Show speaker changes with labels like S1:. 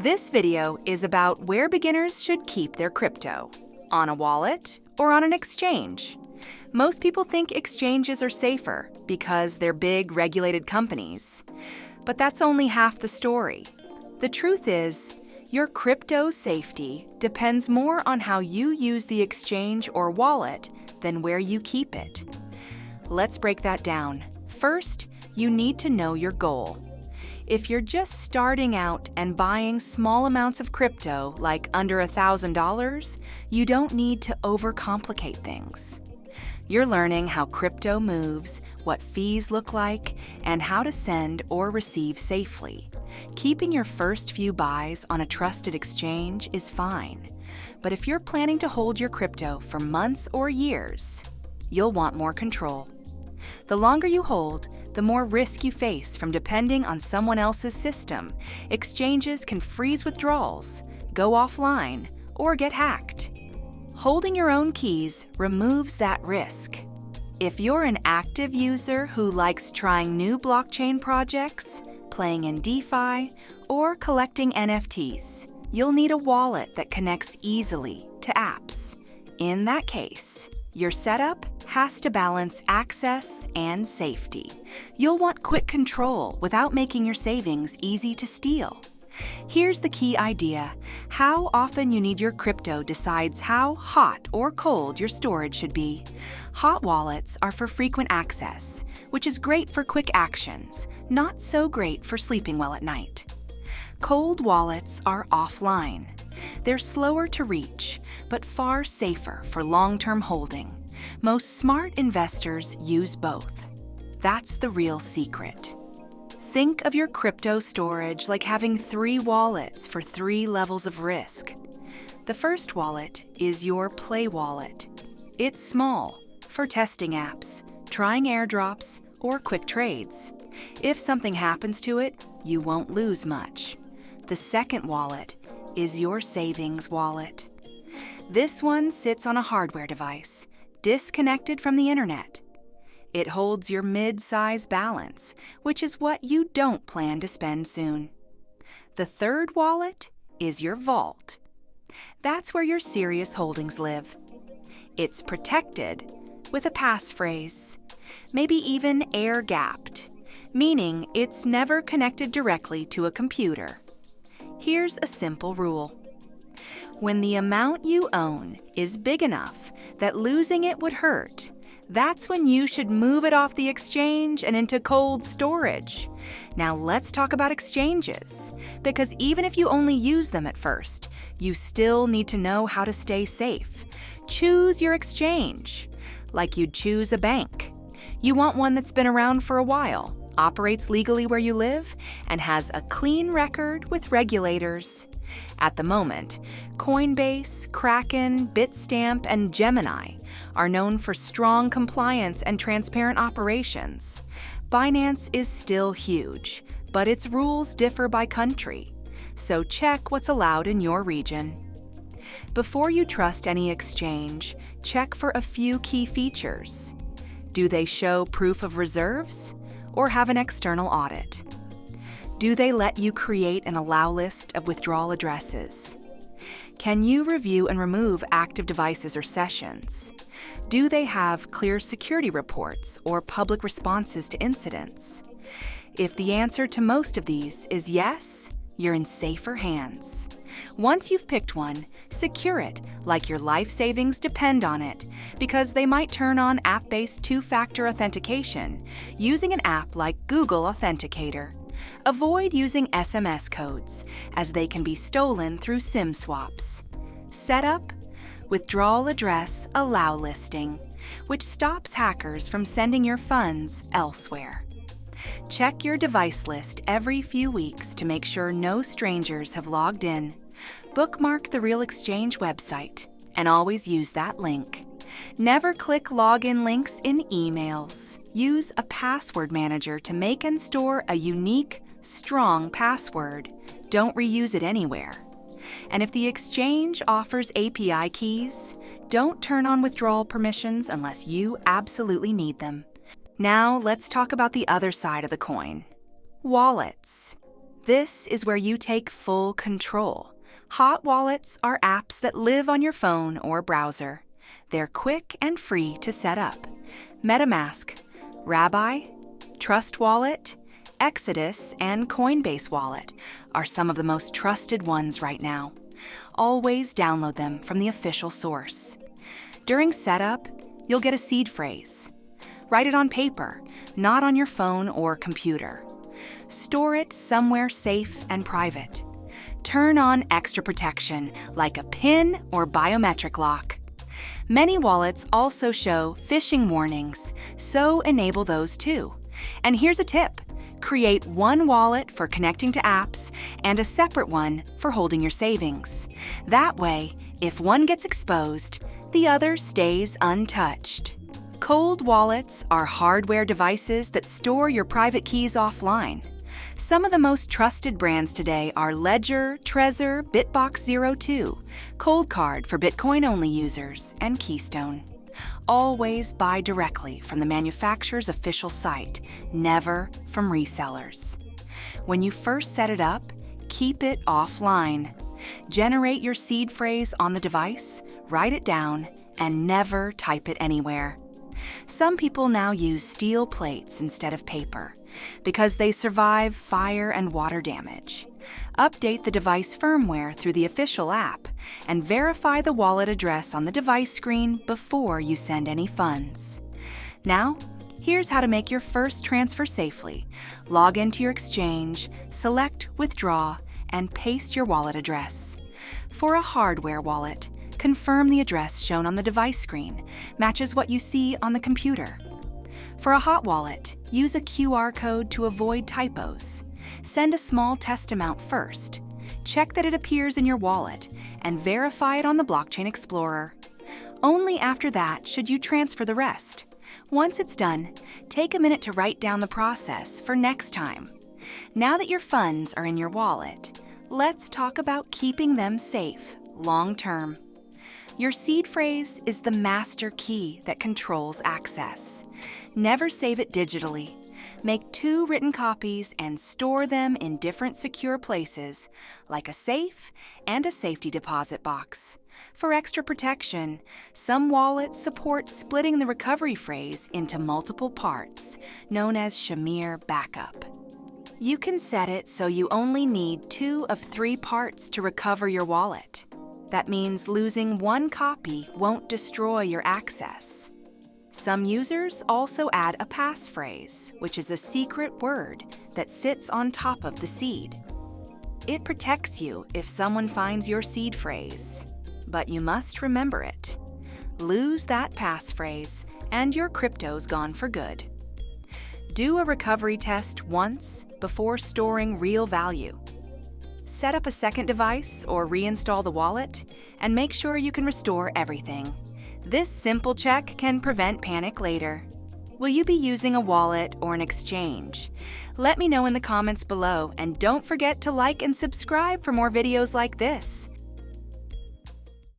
S1: This video is about where beginners should keep their crypto, on a wallet or on an exchange. Most people think exchanges are safer because they're big, regulated companies. But that's only half the story. The truth is, your crypto safety depends more on how you use the exchange or wallet than where you keep it. Let's break that down. First, you need to know your goal. If you're just starting out and buying small amounts of crypto, like under $1,000, you don't need to overcomplicate things. You're learning how crypto moves, what fees look like, and how to send or receive safely. Keeping your first few buys on a trusted exchange is fine. But if you're planning to hold your crypto for months or years, you'll want more control. The longer you hold, the more risk you face from depending on someone else's system. Exchanges can freeze withdrawals, go offline, or get hacked. Holding your own keys removes that risk. If you're an active user who likes trying new blockchain projects, playing in DeFi, or collecting NFTs, you'll need a wallet that connects easily to apps. In that case, your setup has to balance access and safety. You'll want quick control without making your savings easy to steal. Here's the key idea. How often you need your crypto decides how hot or cold your storage should be. Hot wallets are for frequent access, which is great for quick actions, not so great for sleeping well at night. Cold wallets are offline. They're slower to reach, but far safer for long-term holding. Most smart investors use both. That's the real secret. Think of your crypto storage like having 3 wallets for 3 levels of risk. The first wallet is your Play wallet. It's small, for testing apps, trying airdrops, or quick trades. If something happens to it, you won't lose much. The second wallet is your savings wallet. This one sits on a hardware device, disconnected from the internet. It holds your mid-size balance, which is what you don't plan to spend soon. The third wallet is your vault. That's where your serious holdings live. It's protected with a passphrase, maybe even air-gapped, meaning it's never connected directly to a computer. Here's a simple rule. When the amount you own is big enough that losing it would hurt, that's when you should move it off the exchange and into cold storage. Now let's talk about exchanges, because even if you only use them at first, you still need to know how to stay safe. Choose your exchange, like you'd choose a bank. You want one that's been around for a while, operates legally where you live, and has a clean record with regulators. At the moment, Coinbase, Kraken, Bitstamp, and Gemini are known for strong compliance and transparent operations. Binance is still huge, but its rules differ by country, so check what's allowed in your region. Before you trust any exchange, check for a few key features. Do they show proof of reserves or have an external audit? Do they let you create and allow list of withdrawal addresses? Can you review and remove active devices or sessions? Do they have clear security reports or public responses to incidents? If the answer to most of these is yes, you're in safer hands. Once you've picked one, secure it like your life savings depend on it, because they might turn on app-based 2-factor authentication using an app like Google Authenticator. Avoid using SMS codes, as they can be stolen through SIM swaps. Setup: withdrawal address allow listing, which stops hackers from sending your funds elsewhere. Check your device list every few weeks to make sure no strangers have logged in. Bookmark the Real Exchange website, and always use that link. Never click login links in emails. Use a password manager to make and store a unique, strong password. Don't reuse it anywhere. And if the exchange offers API keys, don't turn on withdrawal permissions unless you absolutely need them. Now let's talk about the other side of the coin. Wallets. This is where you take full control. Hot wallets are apps that live on your phone or browser. They're quick and free to set up. MetaMask, Rabbi, Trust Wallet, Exodus, and Coinbase Wallet are some of the most trusted ones right now. Always download them from the official source. During setup, you'll get a seed phrase. Write it on paper, not on your phone or computer. Store it somewhere safe and private. Turn on extra protection like a PIN or biometric lock. Many wallets also show phishing warnings, so enable those too. And here's a tip. Create one wallet for connecting to apps and a separate one for holding your savings. That way, if one gets exposed, the other stays untouched. Cold wallets are hardware devices that store your private keys offline. Some of the most trusted brands today are Ledger, Trezor, Bitbox02, Cold Card for Bitcoin-only users, and Keystone. Always buy directly from the manufacturer's official site, never from resellers. When you first set it up, keep it offline. Generate your seed phrase on the device, write it down, and never type it anywhere. Some people now use steel plates instead of paper because they survive fire and water damage. Update the device firmware through the official app and verify the wallet address on the device screen before you send any funds. Now, here's how to make your first transfer safely. Log into your exchange, select Withdraw, and paste your wallet address. For a hardware wallet, confirm the address shown on the device screen matches what you see on the computer. For a hot wallet, use a QR code to avoid typos. Send a small test amount first. Check that it appears in your wallet and verify it on the Blockchain Explorer. Only after that should you transfer the rest. Once it's done, take a minute to write down the process for next time. Now that your funds are in your wallet, let's talk about keeping them safe long-term. Your seed phrase is the master key that controls access. Never save it digitally. Make 2 written copies and store them in different secure places, like a safe and a safety deposit box. For extra protection, some wallets support splitting the recovery phrase into multiple parts, known as Shamir backup. You can set it so you only need 2 of 3 parts to recover your wallet. That means losing one copy won't destroy your access. Some users also add a passphrase, which is a secret word that sits on top of the seed. It protects you if someone finds your seed phrase, but you must remember it. Lose that passphrase and your crypto's gone for good. Do a recovery test once before storing real value. Set up a second device or reinstall the wallet, and make sure you can restore everything. This simple check can prevent panic later. Will you be using a wallet or an exchange? Let me know in the comments below, and don't forget to like and subscribe for more videos like this.